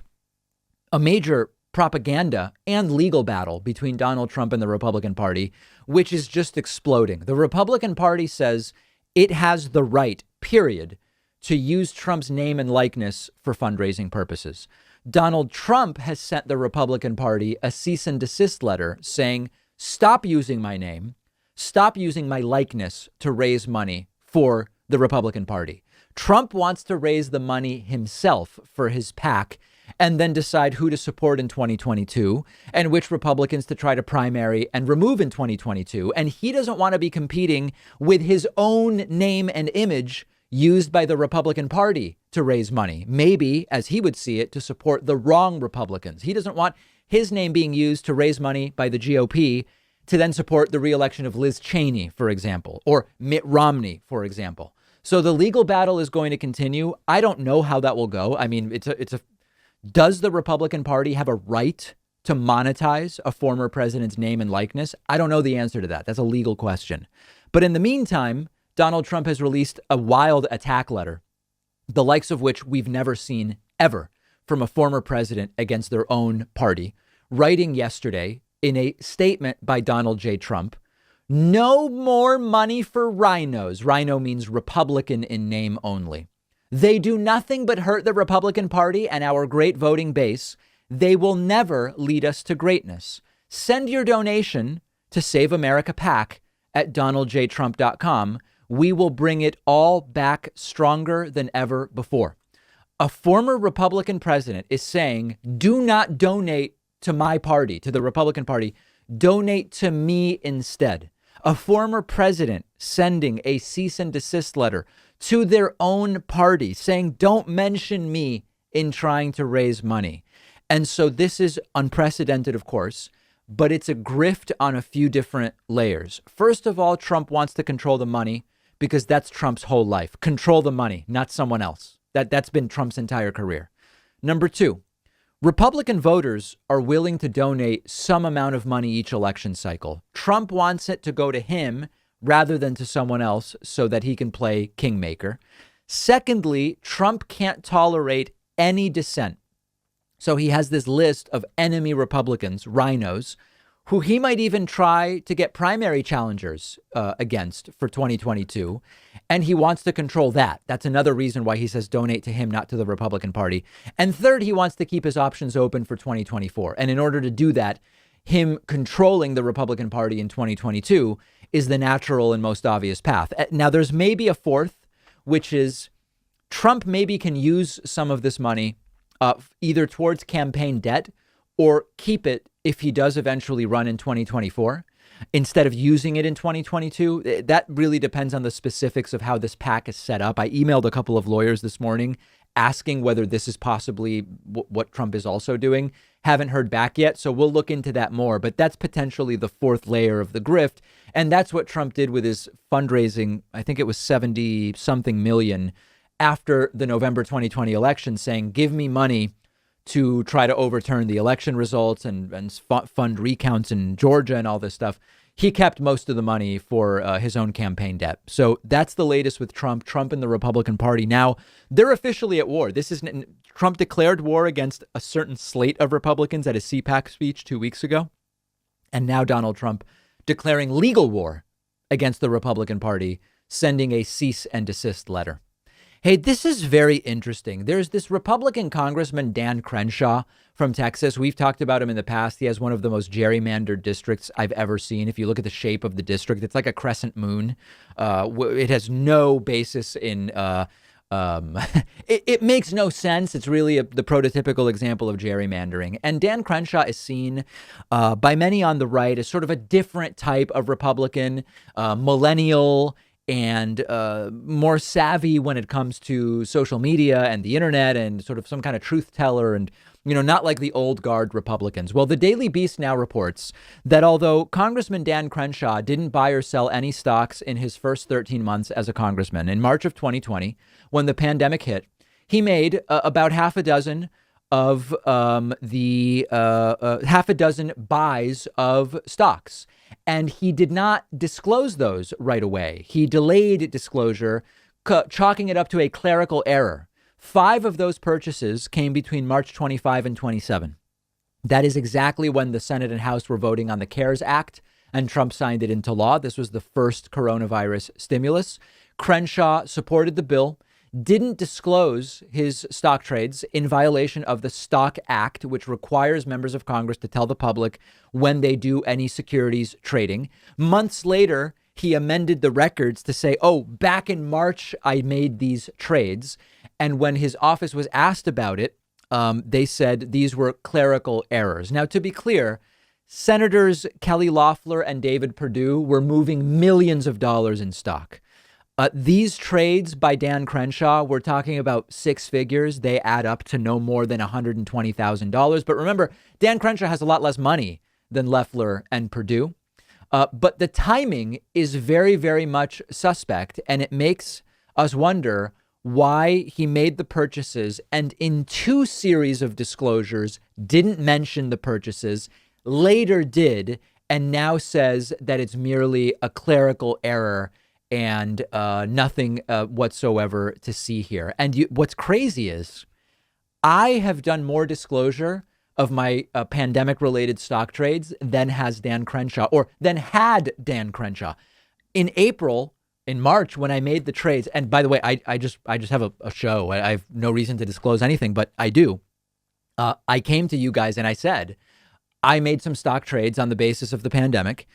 a major propaganda and legal battle between Donald Trump and the Republican Party, which is just exploding. The Republican Party says it has the right, period, to use Trump's name and likeness for fundraising purposes. Donald Trump has sent the Republican Party a cease and desist letter saying, stop using my name, stop using my likeness to raise money for the Republican Party. Trump wants to raise the money himself for his PAC and then decide who to support in 2022 and which Republicans to try to primary and remove in 2022. And he doesn't want to be competing with his own name and image used by the Republican Party to raise money, maybe, as he would see it, to support the wrong Republicans. He doesn't want his name being used to raise money by the GOP to then support the reelection of Liz Cheney, for example, or Mitt Romney, for example. So the legal battle is going to continue. I don't know how that will go. I mean, does the Republican Party have a right to monetize a former president's name and likeness? I don't know the answer to that. That's a legal question. But in the meantime, Donald Trump has released a wild attack letter, the likes of which we've never seen ever from a former president against their own party, writing yesterday in a statement by Donald J. Trump, no more money for rhinos. Rhino means Republican in name only. They do nothing but hurt the Republican Party and our great voting base. They will never lead us to greatness. Send your donation to Save America PAC at donaldjtrump.com. We will bring it all back stronger than ever before. A former Republican president is saying, do not donate to my party, to the Republican Party. Donate to me instead. A former president sending a cease and desist letter to their own party saying, don't mention me in trying to raise money. And so this is unprecedented, of course, but it's a grift on a few different layers. First of all, Trump wants to control the money because that's Trump's whole life. Control the money, not someone else. That's been Trump's entire career. Number two, Republican voters are willing to donate some amount of money each election cycle. Trump wants it to go to him rather than to someone else so that he can play kingmaker. Secondly, Trump can't tolerate any dissent. So he has this list of enemy Republicans, rhinos, who he might even try to get primary challengers against for 2022. And he wants to control that. That's another reason why he says donate to him, not to the Republican Party. And third, he wants to keep his options open for 2024. And in order to do that, him controlling the Republican Party in 2022 is the natural and most obvious path. Now, there's maybe a fourth, which is Trump maybe can use some of this money either towards campaign debt or keep it if he does eventually run in 2024 instead of using it in 2022. That really depends on the specifics of how this PAC is set up. I emailed a couple of lawyers this morning asking whether this is possibly what Trump is also doing. Haven't heard back yet, so we'll look into that more. But that's potentially the fourth layer of the grift. And that's what Trump did with his fundraising. I think it was 70 something million after the November 2020 election, saying, give me money to try to overturn the election results and fund recounts in Georgia and all this stuff. He kept most of the money for his own campaign debt. So that's the latest with Trump. Trump and the Republican Party. Now they're officially at war. Trump declared war against a certain slate of Republicans at his CPAC speech 2 weeks ago. And now Donald Trump declaring legal war against the Republican Party, sending a cease and desist letter. Hey, this is very interesting. There's this Republican Congressman, Dan Crenshaw from Texas. We've talked about him in the past. He has one of the most gerrymandered districts I've ever seen. If you look at the shape of the district, it's like a crescent moon. It has no basis in it makes no sense. It's really the prototypical example of gerrymandering. And Dan Crenshaw is seen by many on the right as sort of a different type of Republican, millennial, and more savvy when it comes to social media and the internet, and sort of some kind of truth teller, and, you know, not like the old guard Republicans. Well, the Daily Beast now reports that although Congressman Dan Crenshaw didn't buy or sell any stocks in his first 13 months as a congressman, in March of 2020, when the pandemic hit, he made about half a dozen of half a dozen buys of stocks. And he did not disclose those right away. He delayed disclosure, chalking it up to a clerical error. 5 of those purchases came between March 25 and 27. That is exactly when the Senate and House were voting on the CARES Act, and Trump signed it into law. This was the first coronavirus stimulus. Crenshaw supported the bill, didn't disclose his stock trades in violation of the Stock Act, which requires members of Congress to tell the public when they do any securities trading. Months later, he amended the records to say, oh, back in March, I made these trades. And when his office was asked about it, they said these were clerical errors. Now, to be clear, Senators Kelly Loeffler and David Perdue were moving millions of dollars in stock. These trades by Dan Crenshaw, we're talking about 6 figures. They add up to no more than $120,000. But remember, Dan Crenshaw has a lot less money than Loeffler and Perdue. But the timing is very, very much suspect. And it makes us wonder why he made the purchases and in 2 series of disclosures didn't mention the purchases, later did, and now says that it's merely a clerical error and nothing whatsoever to see here. And what's crazy is I have done more disclosure of my pandemic-related stock trades than has Dan Crenshaw, or than had Dan Crenshaw. In March, when I made the trades, and by the way, I just have a show. I have no reason to disclose anything, but I do. I came to you guys and I said, I made some stock trades on the basis of the pandemic.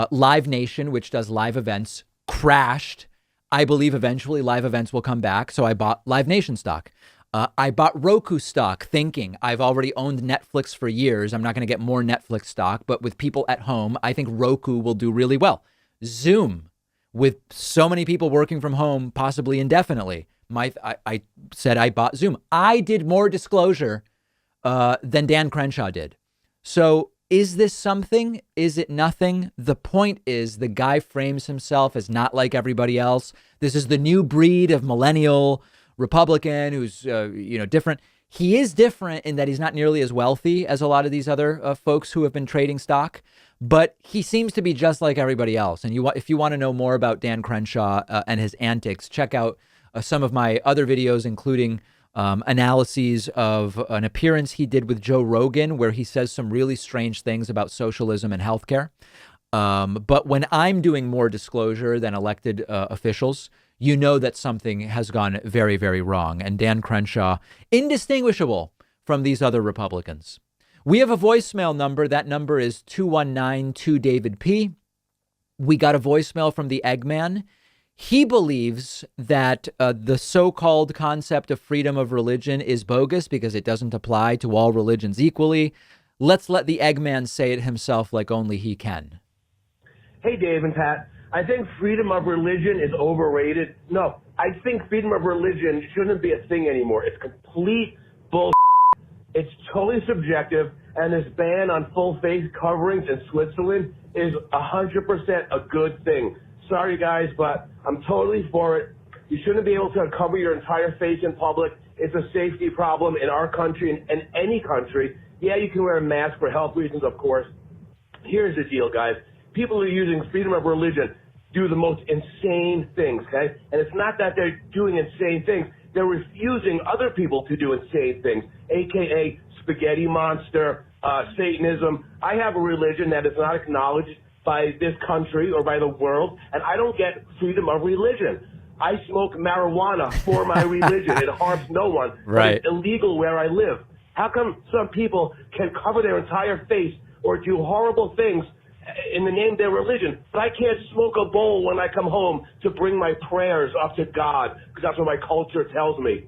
Live Nation, which does live events, crashed. I believe eventually live events will come back. So I bought Live Nation stock. I bought Roku stock thinking I've already owned Netflix for years. I'm not going to get more Netflix stock, but with people at home, I think Roku will do really well. Zoom, with so many people working from home, possibly indefinitely. I said I bought Zoom. I did more disclosure than Dan Crenshaw did. So is this something? Is it nothing? The point is the guy frames himself as not like everybody else. This is the new breed of millennial Republican who's, different. He is different in that he's not nearly as wealthy as a lot of these other folks who have been trading stock, but he seems to be just like everybody else. And if you want to know more about Dan Crenshaw and his antics, check out some of my other videos, including analyses of an appearance he did with Joe Rogan, where he says some really strange things about socialism and healthcare. But when I'm doing more disclosure than elected officials, you know that something has gone very, very wrong. And Dan Crenshaw, indistinguishable from these other Republicans. We have a voicemail number. That number is 219-2-DAVID-P. We got a voicemail from the Eggman. He believes that the so-called concept of freedom of religion is bogus because it doesn't apply to all religions equally. Let's let the Eggman say it himself like only he can. Hey, Dave and Pat. I think freedom of religion is overrated. No, I think freedom of religion shouldn't be a thing anymore. It's complete bullshit. It's totally subjective, and this ban on full face coverings in Switzerland is 100% a good thing. Sorry, guys, but I'm totally for it. You shouldn't be able to cover your entire face in public. It's a safety problem in our country and any country. Yeah, you can wear a mask for health reasons, of course. Here's the deal, guys. People who are using freedom of religion do the most insane things, okay? And it's not that they're doing insane things. They're refusing other people to do insane things, a.k.a. spaghetti monster, Satanism. I have a religion that is not acknowledged by this country or by the world, and I don't get freedom of religion. I smoke marijuana for my religion. It harms no one. Right. But it's illegal where I live. How come some people can cover their entire face or do horrible things in the name of their religion, but I can't smoke a bowl when I come home to bring my prayers up to God, because that's what my culture tells me.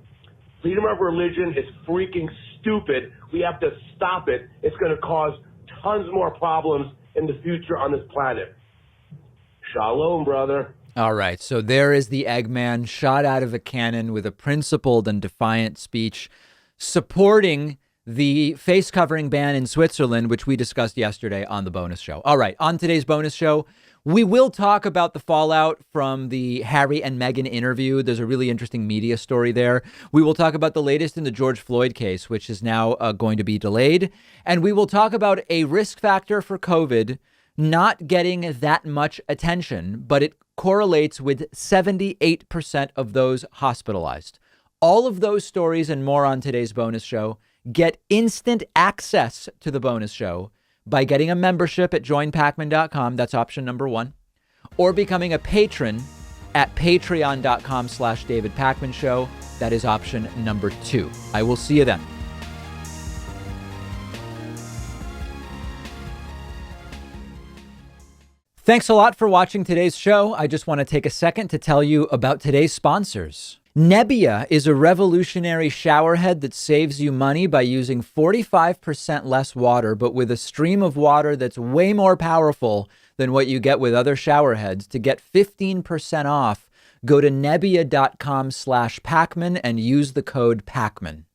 Freedom of religion is freaking stupid. We have to stop it. It's going to cause tons more problems in the future on this planet. Shalom, brother. All right. So there is the Eggman shot out of a cannon with a principled and defiant speech supporting the face covering ban in Switzerland, which we discussed yesterday on the bonus show. All right. On today's bonus show, we will talk about the fallout from the Harry and Meghan interview. There's a really interesting media story there. We will talk about the latest in the George Floyd case, which is now going to be delayed. And we will talk about a risk factor for COVID not getting that much attention, but it correlates with 78% of those hospitalized. All of those stories and more on today's bonus show. Get instant access to the bonus show by getting a membership at joinpakman.com. That's option number 1. Or becoming a patron at patreon.com/David Pakman Show. That is option number 2. I will see you then. Thanks a lot for watching today's show. I just want to take a second to tell you about today's sponsors. Nebbia is a revolutionary showerhead that saves you money by using 45% less water, but with a stream of water that's way more powerful than what you get with other showerheads. To get 15% off, go to nebbia.com/Pakman and use the code Pakman.